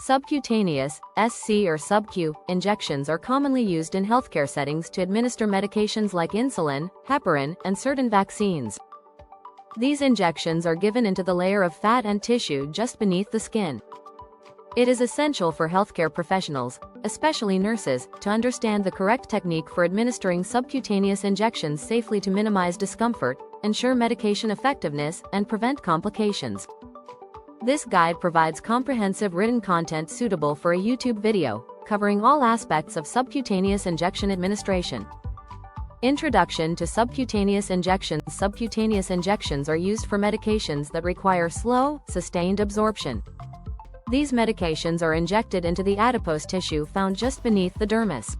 Subcutaneous, SC or sub-Q, injections are commonly used in healthcare settings to administer medications like insulin, heparin, and certain vaccines. These injections are given into the layer of fat and tissue just beneath the skin. It is essential for healthcare professionals, especially nurses, to understand the correct technique for administering subcutaneous injections safely to minimize discomfort, ensure medication effectiveness, and prevent complications. This guide provides comprehensive written content suitable for a YouTube video, covering all aspects of subcutaneous injection administration. Introduction to subcutaneous injections. Subcutaneous injections are used for medications that require slow, sustained absorption. These medications are injected into the adipose tissue found just beneath the dermis.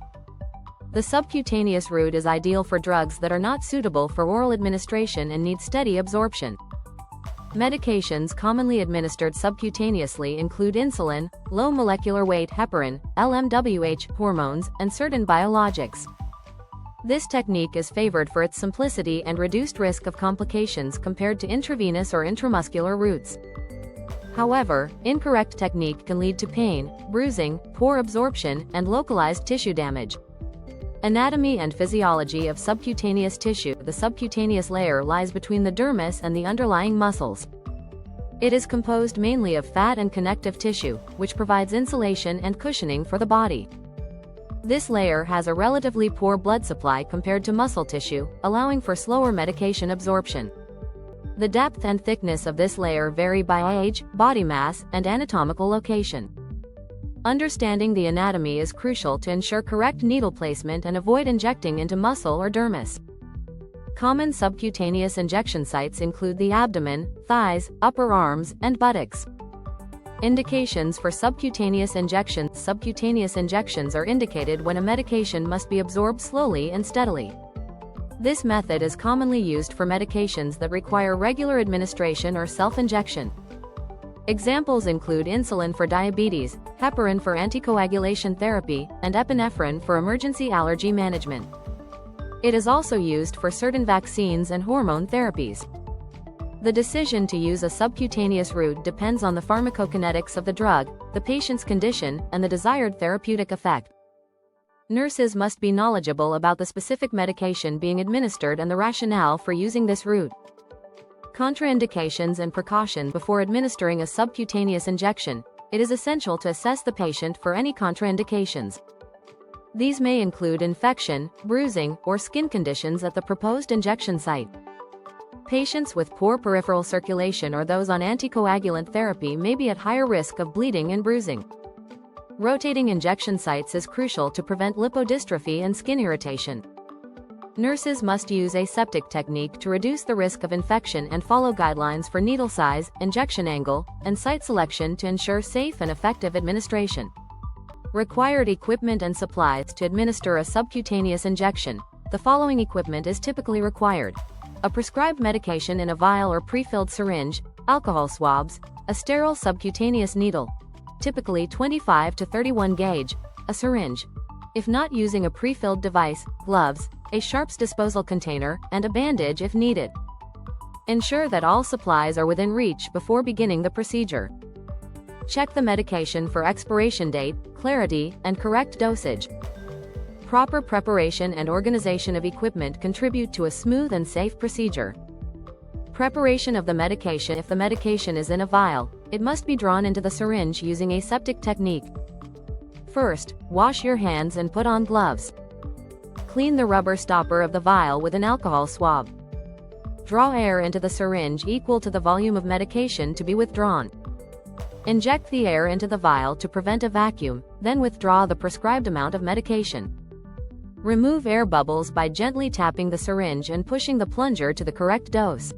The subcutaneous route is ideal for drugs that are not suitable for oral administration and need steady absorption. Medications commonly administered subcutaneously include insulin, low molecular weight heparin, LMWH, hormones, and certain biologics. This technique is favored for its simplicity and reduced risk of complications compared to intravenous or intramuscular routes. However, incorrect technique can lead to pain, bruising, poor absorption, and localized tissue damage. Anatomy and physiology of subcutaneous tissue. The subcutaneous layer lies between the dermis and the underlying muscles. It is composed mainly of fat and connective tissue, which provides insulation and cushioning for the body. This layer has a relatively poor blood supply compared to muscle tissue, allowing for slower medication absorption. The depth and thickness of this layer vary by age, body mass, and anatomical location. Understanding the anatomy is crucial to ensure correct needle placement and avoid injecting into muscle or dermis. Common subcutaneous injection sites include the abdomen, thighs, upper arms, and buttocks. Indications for subcutaneous injections. Subcutaneous injections are indicated when a medication must be absorbed slowly and steadily. This method is commonly used for medications that require regular administration or self-injection. Examples include insulin for diabetes, heparin for anticoagulation therapy, and epinephrine for emergency allergy management. It is also used for certain vaccines and hormone therapies. The decision to use a subcutaneous route depends on the pharmacokinetics of the drug, the patient's condition, and the desired therapeutic effect. Nurses must be knowledgeable about the specific medication being administered and the rationale for using this route. Contraindications and precaution. Before administering a subcutaneous injection, it is essential to assess the patient for any contraindications. These may include infection, bruising, or skin conditions at the proposed injection site. Patients with poor peripheral circulation or those on anticoagulant therapy may be at higher risk of bleeding and bruising. Rotating injection sites is crucial to prevent lipodystrophy and skin irritation. Nurses must use aseptic technique to reduce the risk of infection and follow guidelines for needle size, injection angle, and site selection to ensure safe and effective administration. Required equipment and supplies. To administer a subcutaneous injection, the following equipment is typically required: a prescribed medication in a vial or pre-filled syringe, alcohol swabs, a sterile subcutaneous needle, typically 25 to 31 gauge, a syringe. If not using a pre-filled device, gloves, a sharps disposal container, and a bandage if needed. Ensure that all supplies are within reach before beginning the procedure. Check the medication for expiration date, clarity, and correct dosage. Proper preparation and organization of equipment contribute to a smooth and safe procedure. Preparation of the medication. If the medication is in a vial, it must be drawn into the syringe using aseptic technique. First, wash your hands and put on gloves. Clean the rubber stopper of the vial with an alcohol swab. Draw air into the syringe equal to the volume of medication to be withdrawn. Inject the air into the vial to prevent a vacuum, then withdraw the prescribed amount of medication. Remove air bubbles by gently tapping the syringe and pushing the plunger to the correct dose.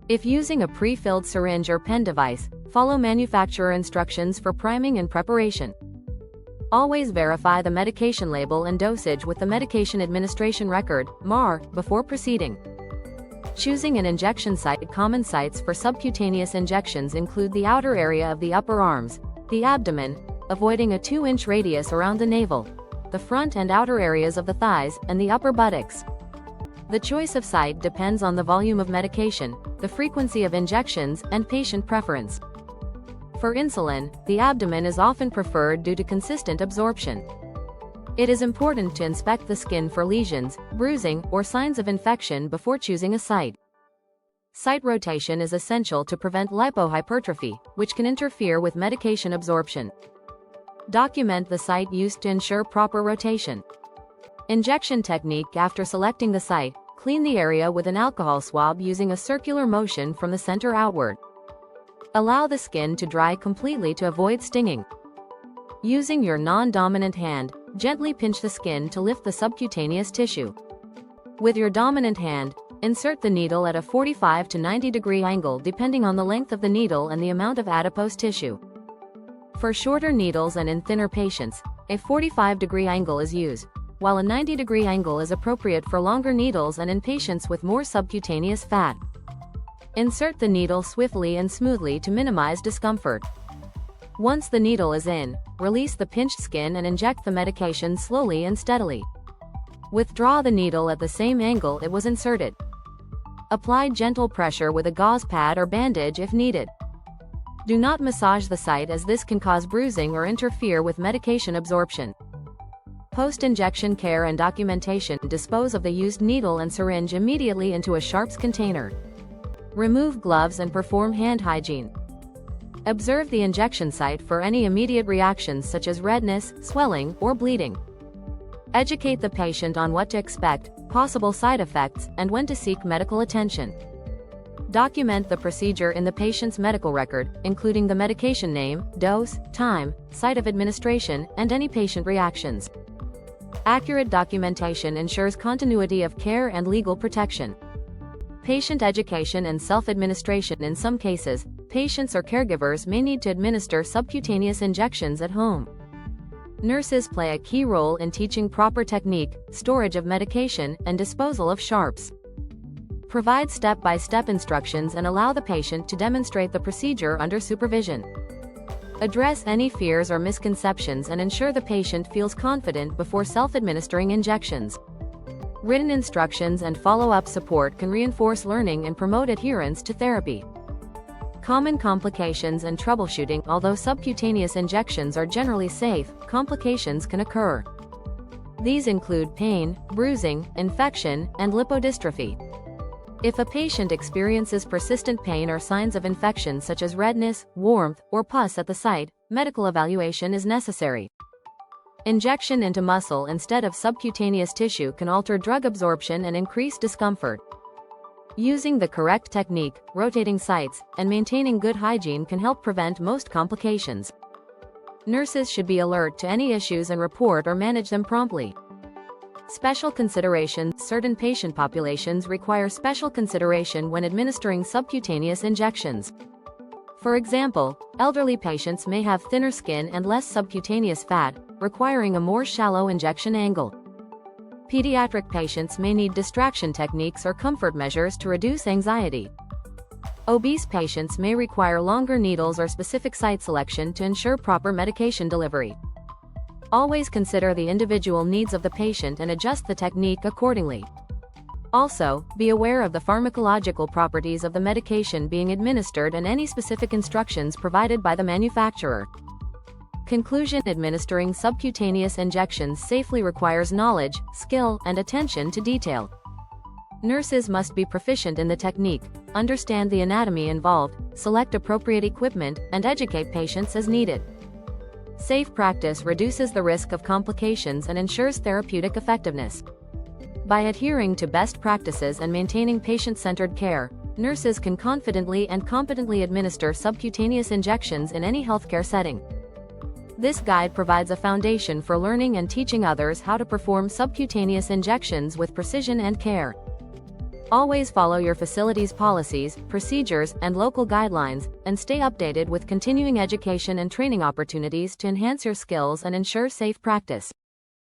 If using a pre-filled syringe or pen device, follow manufacturer instructions for priming and preparation. Always verify the medication label and dosage with the Medication Administration Record (MAR) before proceeding. Choosing an injection site. Common sites for subcutaneous injections include the outer area of the upper arms, the abdomen, avoiding a 2-inch radius around the navel, the front and outer areas of the thighs, and the upper buttocks. The choice of site depends on the volume of medication, the frequency of injections, and patient preference. For insulin, the abdomen is often preferred due to consistent absorption. It is important to inspect the skin for lesions, bruising, or signs of infection before choosing a site. Site rotation is essential to prevent lipohypertrophy, which can interfere with medication absorption. Document the site used to ensure proper rotation. Injection technique. After selecting the site, clean the area with an alcohol swab using a circular motion from the center outward. Allow the skin to dry completely to avoid stinging. Using your non-dominant hand, gently pinch the skin to lift the subcutaneous tissue. With your dominant hand, insert the needle at a 45 to 90 degree angle depending on the length of the needle and the amount of adipose tissue. For shorter needles and in thinner patients, a 45 degree angle is used, while a 90 degree angle is appropriate for longer needles and in patients with more subcutaneous fat. Insert the needle swiftly and smoothly to minimize discomfort. Once the needle is in, release the pinched skin and inject the medication slowly and steadily. Withdraw the needle at the same angle it was inserted. Apply gentle pressure with a gauze pad or bandage if needed. Do not massage the site as this can cause bruising or interfere with medication absorption. Post-injection care and documentation. Dispose of the used needle and syringe immediately into a sharps container. Remove gloves and perform hand hygiene. Observe the injection site for any immediate reactions such as redness, swelling, or bleeding. Educate the patient on what to expect, possible side effects, and when to seek medical attention. Document the procedure in the patient's medical record, including the medication name, dose, time, site of administration, and any patient reactions. Accurate documentation ensures continuity of care and legal protection. Patient education and self-administration. In some cases, patients or caregivers may need to administer subcutaneous injections at home. Nurses play a key role in teaching proper technique, storage of medication, and disposal of sharps. Provide step-by-step instructions and allow the patient to demonstrate the procedure under supervision. Address any fears or misconceptions and ensure the patient feels confident before self-administering injections. Written instructions and follow-up support can reinforce learning and promote adherence to therapy. Common complications and troubleshooting. Although subcutaneous injections are generally safe, complications can occur. These include pain, bruising, infection, and lipodystrophy. If a patient experiences persistent pain or signs of infection such as redness, warmth, or pus at the site, medical evaluation is necessary. Injection into muscle instead of subcutaneous tissue can alter drug absorption and increase discomfort. Using the correct technique, rotating sites, and maintaining good hygiene can help prevent most complications. Nurses should be alert to any issues and report or manage them promptly. Special consideration. Certain patient populations require special consideration when administering subcutaneous injections. For example, elderly patients may have thinner skin and less subcutaneous fat, requiring a more shallow injection angle. Pediatric patients may need distraction techniques or comfort measures to reduce anxiety. Obese patients may require longer needles or specific site selection to ensure proper medication delivery. Always consider the individual needs of the patient and adjust the technique accordingly. Also, be aware of the pharmacological properties of the medication being administered and any specific instructions provided by the manufacturer. Conclusion: administering subcutaneous injections safely requires knowledge, skill, and attention to detail. Nurses must be proficient in the technique, understand the anatomy involved, select appropriate equipment, and educate patients as needed. Safe practice reduces the risk of complications and ensures therapeutic effectiveness. By adhering to best practices and maintaining patient-centered care, nurses can confidently and competently administer subcutaneous injections in any healthcare setting. This guide provides a foundation for learning and teaching others how to perform subcutaneous injections with precision and care. Always follow your facility's policies, procedures, and local guidelines, and stay updated with continuing education and training opportunities to enhance your skills and ensure safe practice.